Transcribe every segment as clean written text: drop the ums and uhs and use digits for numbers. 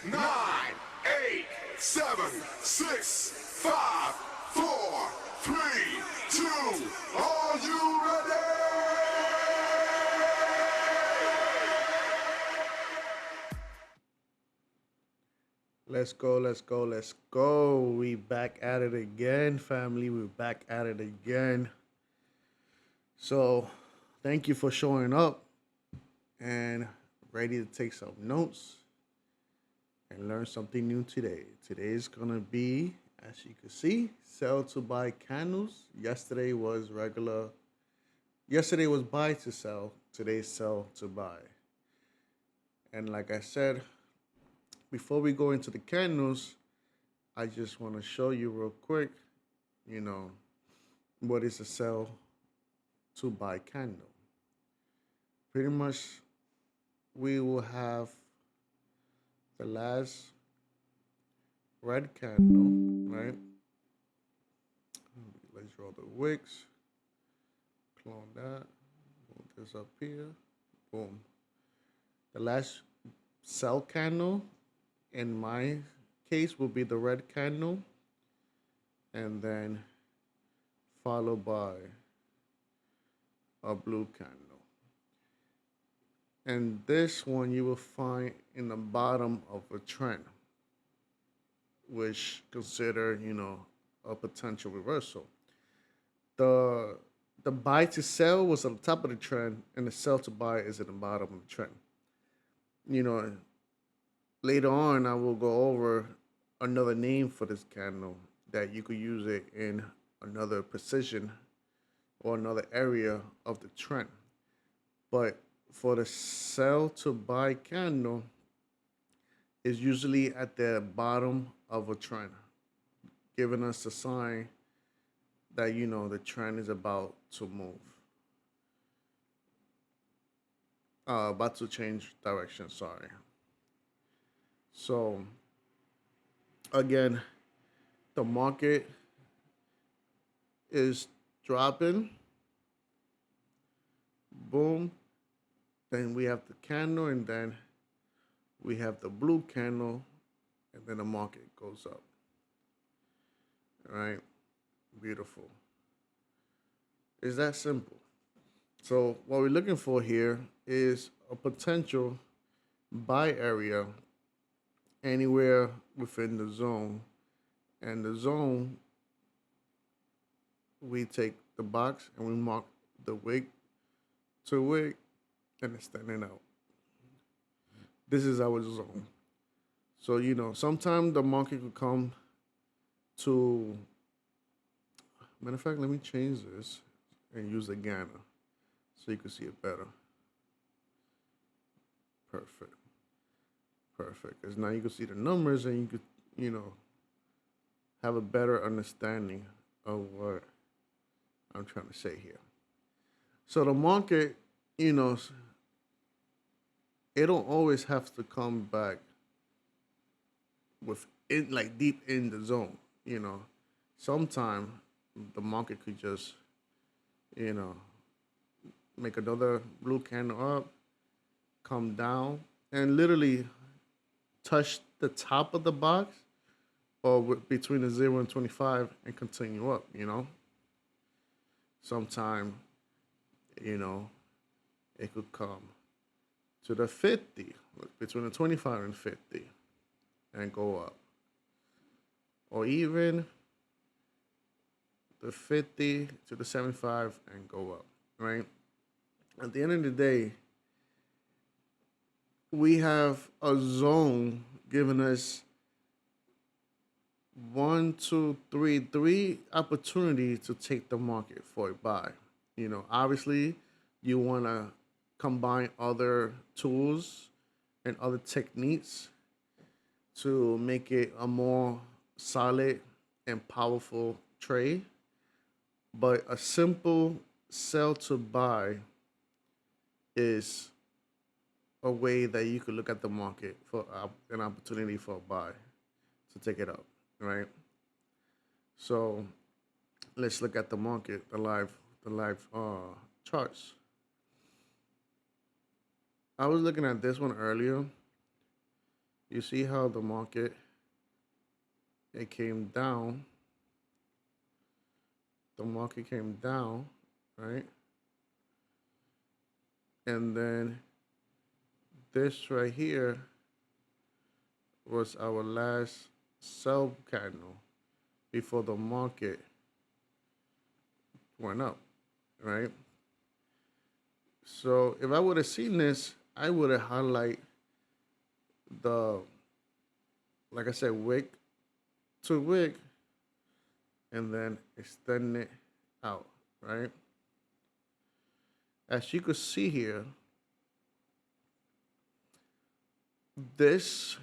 nine, eight, seven, six, five, four, three, two. Are you ready? Let's go, let's go, let's go. We back at it again, family. We're back at it again. So, thank you for showing up and ready to take some notes and learn something new today. Today is gonna be, as you can see, sell to buy candles. Yesterday was buy to sell. Today's sell to buy. And like I said, before we go into the candles, I just want to show you real quick, you know, what is a sell to buy candle. Pretty much, we will have the last red candle, right? Let's draw the wicks, clone that, move this up here, boom. The last sell candle in my case will be the red candle, and then followed by a blue candle. And this one you will find in the bottom of a trend, which consider, a potential reversal. The the buy to sell was on the top of the trend, and the sell to buy is at the bottom of the trend. You know, later on I will go over another name for this candle that you could use it in another position or another area of the trend. But for the sell to buy candle is usually at the bottom of a trend, giving us a sign that the trend is about to move, about to change direction. Sorry. So again, the market is dropping. Boom. Then we have the candle, and then we have the blue candle, and then the market goes up. All right. Beautiful. It's that simple. So what we're looking for here is a potential buy area anywhere within the zone. And the zone, we take the box and we mark the wick to wick and it's standing out. This is our zone. So, sometimes the market could come to, matter of fact, let me change this and use the Ghana so you can see it better. Perfect. Perfect. Because now you can see the numbers and you could, have a better understanding of what I'm trying to say here. So the market, it don't always have to come back with it like deep in the zone. Sometime the market could just, you know, make another blue candle up, come down, and literally touch the top of the box or between the 0 and 25 and continue up, Sometime, you know, it could come to the 50, between the 25 and 50, and go up. Or even the 50 to the 75 and go up, right? At the end of the day, we have a zone giving us one, two, three opportunities to take the market for a buy. Obviously, you want to combine other tools and other techniques to make it a more solid and powerful trade. But a simple sell to buy is a way that you could look at the market for an opportunity for a buy to take it up, right? So let's look at the market, the live charts. I was looking at this one earlier, You see how the market, it came down. The market came down, right? And then this right here was our last sell candle before the market went up, right? So if I would have seen this, I would have highlight the, like I said, wick to wick, and then extend it out, right? As you could see here, this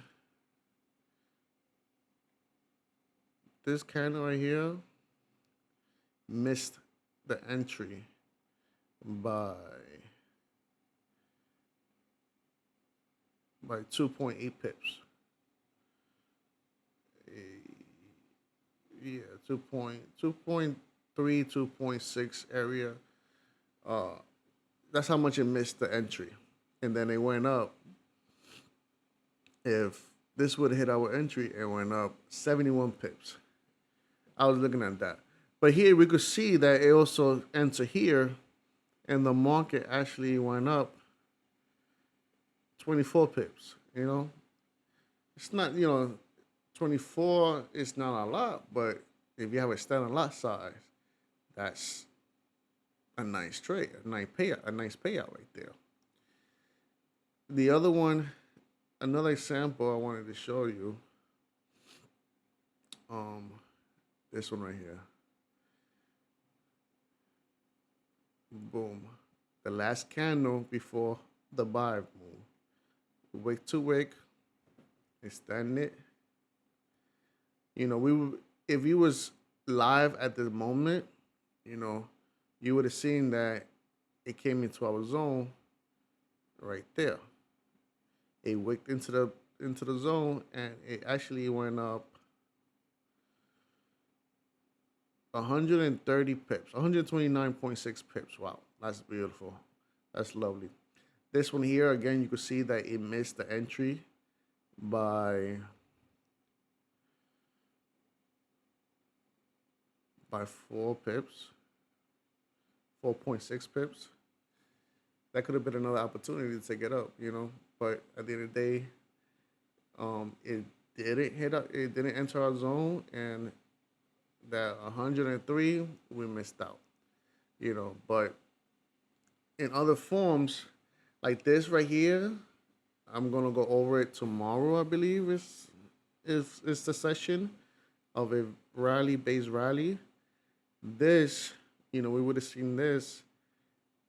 this candle right here missed the entry by 2.8 pips. Yeah, 2.3, 2.6 area. Uh, that's how much it missed the entry, and then it went up. If this would have hit our entry, it went up 71 pips. I was looking at that, but here we could see that it also entered here, and the market actually went up 24 pips. You know, it's not, 24 is not a lot, but if you have a standard lot size, that's a nice trade, a nice payout right there. The other one, another example I wanted to show you, um, this one right here. Boom. The last candle before the buy move. Wick to wick, extend it. If you was live at the moment, you would have seen that it came into our zone right there. It wicked into the zone, and it actually went up 130 pips, 129.6 pips. Wow, that's beautiful. That's lovely. This one here, again, you can see that it missed the entry by 4 pips, 4.6 pips. That could have been another opportunity to take it up, But at the end of the day, it didn't hit up, it didn't enter our zone, and that 103 we missed out, But in other forms, like this right here, I'm gonna go over it tomorrow. I believe is the session of a base rally. This, we would have seen this,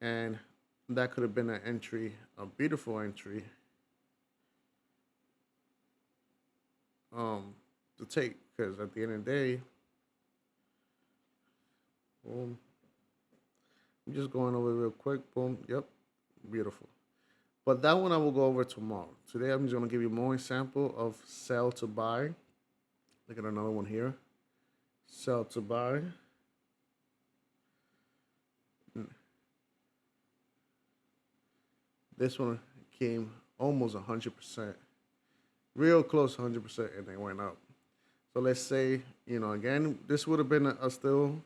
and that could have been an entry, a beautiful entry, to take, because at the end of the day, boom. I'm just going over it real quick. Boom. Yep. Beautiful. But that one I will go over tomorrow. Today I'm just going to give you more example of sell to buy. Look at another one here. Sell to buy. This one came almost 100%. Real close to 100%, and they went up. So let's say, again, this would have been still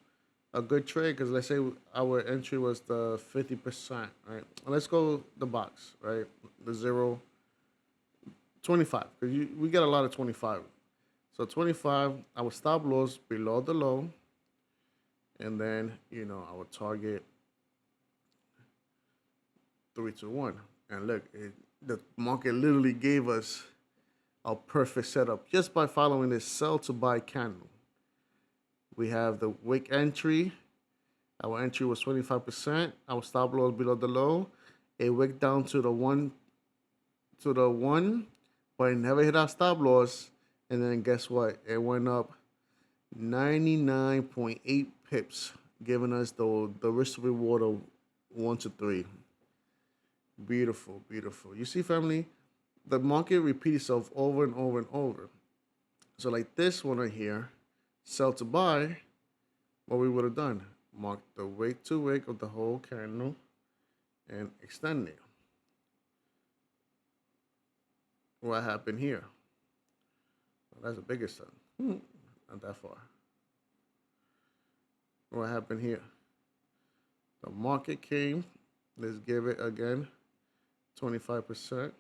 a good trade, because let's say our entry was the 50%, right? Let's go the box, right? The 25, because we get a lot of 25. So 25, our stop loss below the low, and then, our target 3 to 1. And look, the market literally gave us a perfect setup just by following this sell to buy candle. We have the wick entry. Our entry was 25%. Our stop loss below the low. It wicked down to the one, but it never hit our stop loss. And then guess what? It went up 99.8 pips, giving us the risk reward of 1 to 3. Beautiful, beautiful. You see, family, the market repeats itself over and over and over. So like this one right here, sell to buy, what we would have done, mark the wick to wick of the whole candle and extend it. What happened here? That's the biggest one. Not that far. What happened here? The market came. Let's give it again 25%.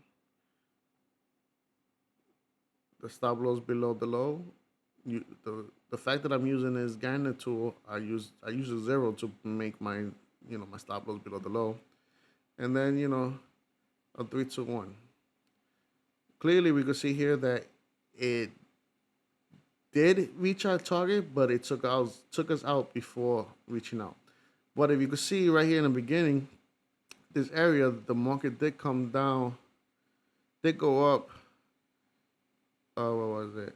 The stop loss below the low. The fact that I'm using this Gardner tool, I use a zero to make my my stop loss below the low, and then a 3 2 1. Clearly, we could see here that it did reach our target, but it took us out before reaching out. But if you could see right here in the beginning, this area, the market did come down, did go up. What was it?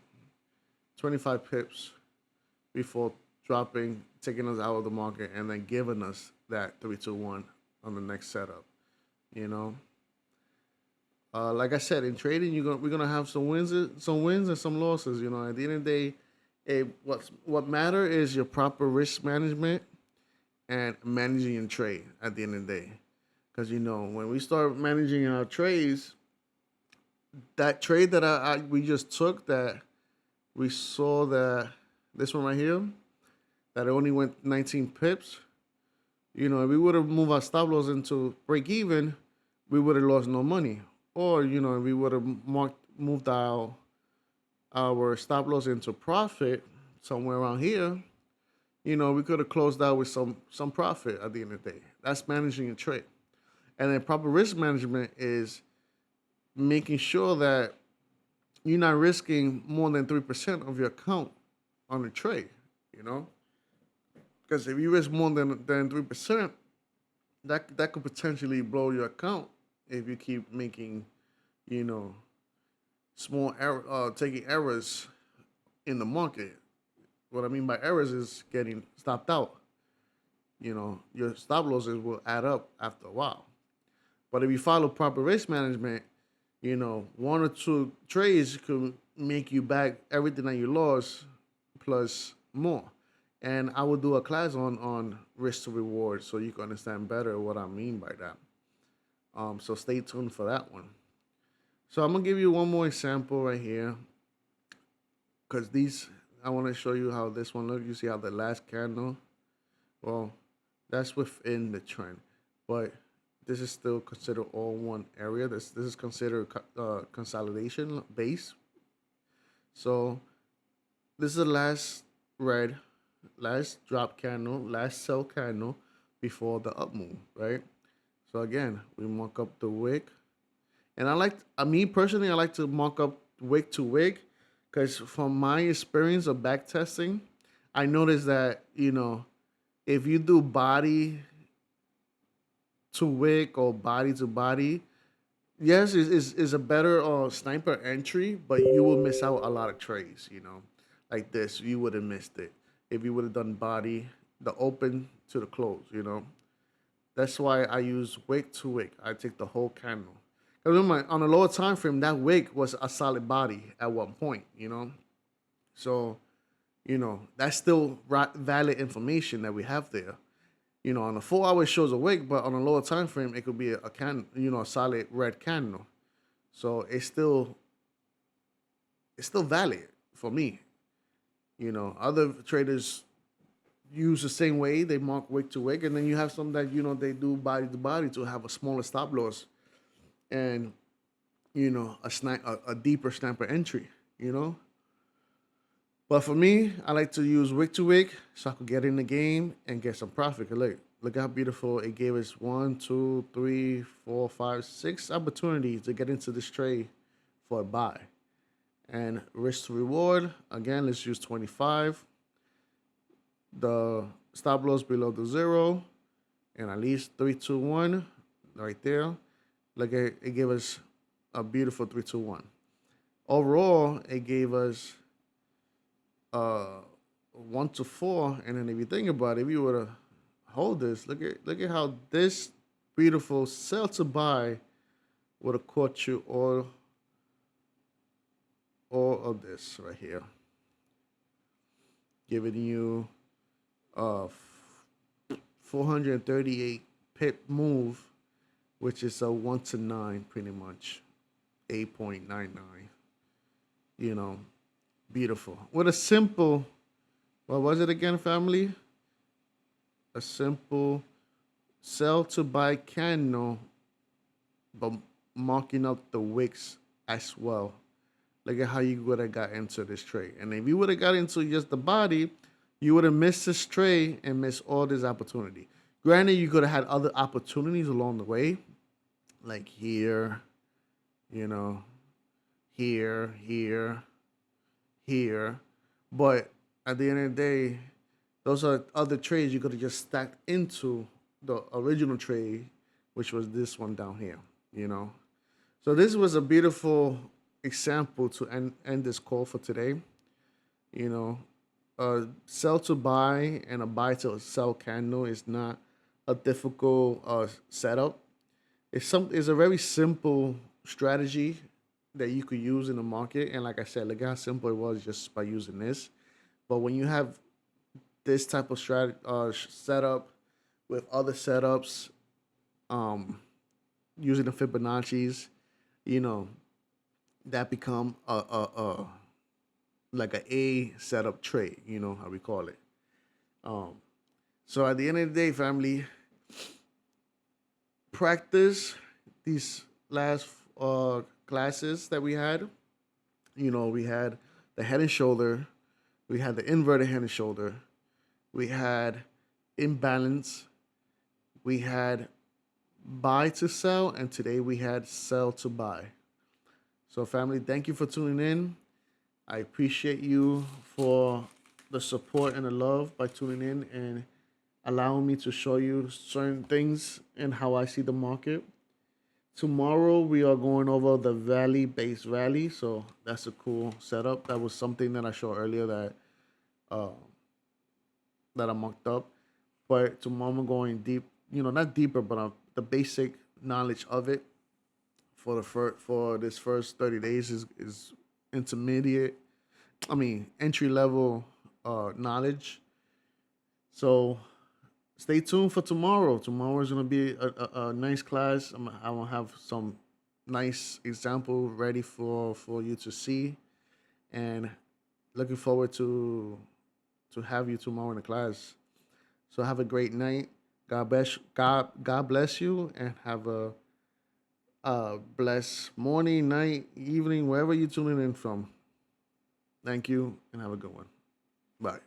25 pips before dropping, taking us out of the market, and then giving us that 3 2 1 on the next setup. You know, like I said, in trading, we're gonna have some wins and some losses. At the end of the day, what matter is your proper risk management and managing your trade. At the end of the day, because when we start managing our trades, that trade that we just took, that we saw that this one right here, that it only went 19 pips. If we would have moved our stop loss into break even, we would have lost no money. Or if we would have moved our stop loss into profit somewhere around here, we could have closed out with some profit at the end of the day. That's managing a trade. And then proper risk management is making sure that you're not risking more than 3% of your account on a trade, Because if you risk more than 3%, that could potentially blow your account if you keep making, small error, taking errors in the market. What I mean by errors is getting stopped out. Your stop losses will add up after a while. But if you follow proper risk management, one or two trades could make you back everything that you lost plus more. And I will do a class on risk to reward so you can understand better what I mean by that. So stay tuned for that one. So I'm gonna give you one more example right here, because I want to show you how this one looks. You see how the last candle, well, that's within the trend, but this is still considered all one area. This is considered consolidation base. So this is the last drop candle, last sell candle before the up move, right? So again, we mark up the wick, and me personally, I like to mark up wick to wick, because from my experience of back testing, I noticed that if you do body to wick or body to body, yes, is a better sniper entry, but you will miss out a lot of trades. Like this, you would have missed it if you would have done body, the open to the close. That's why I use wick to wick. I take the whole candle. Because on a lower time frame, that wick was a solid body at one point. So that's still valid information that we have there. On a 4 hour it shows a wick, but on a lower time frame, it could be a a solid red candle. So it's still valid for me. Other traders use the same way. They mark wick to wick, and then you have some that they do body to body to have a smaller stop loss and a deeper sniper entry. But for me, I like to use wick to wick so I could get in the game and get some profit. Look how beautiful it gave us 1, 2, 3, 4, 5, 6 opportunities to get into this trade for a buy. And risk to reward, again, let's use 25. The stop loss below the zero, and at least 3 2 1 right there. Look, it gave us a beautiful 3 2 1. Overall, it gave us 1 to 4, and then if you think about it, if you were to hold this, look at how this beautiful sell to buy would have caught you all of this right here, giving you a 438 pip move, which is a 1 to 9, pretty much 8.99. Beautiful. With a simple, what was it again, family? A simple sell to buy candle, but marking up the wicks as well. Look at how you would have got into this trade. And if you would have got into just the body, you would have missed this trade and missed all this opportunity. Granted, you could have had other opportunities along the way, like here, you know, here, here. But at the end of the day, those are other trades you could have just stacked into the original trade, which was this one down here, you know. So this was a beautiful example to end this call for today. You know, a sell to buy and a buy to sell candle is not a difficult setup. It's a very simple strategy that you could use in the market. And like I said, look how simple it was just by using this. But when you have this type of setup with other setups, um, using the Fibonacci's, you know, that become a like a setup trade, you know how we call it. Um, so at the end of the day, family, practice these last classes that we had. You know, we had the head and shoulder, we had the inverted head and shoulder, we had imbalance, we had buy to sell, and today we had sell to buy. So, family, thank you for tuning in. I appreciate you for the support and the love by tuning in and allowing me to show you certain things and how I see the market. Tomorrow we are going over the valley base rally, so that's a cool setup. That was something that I showed earlier uh, that I mocked up. But tomorrow I'm going deep, you know, not deeper, but the basic knowledge of it for this first 30 days is intermediate. I mean entry level knowledge. So stay tuned for tomorrow. Tomorrow is gonna be a nice class. I will have some nice example ready for you to see, and looking forward to have you tomorrow in the class. So have a great night. God bless you, and have a blessed morning, night, evening, wherever you're tuning in from. Thank you, and have a good one. Bye.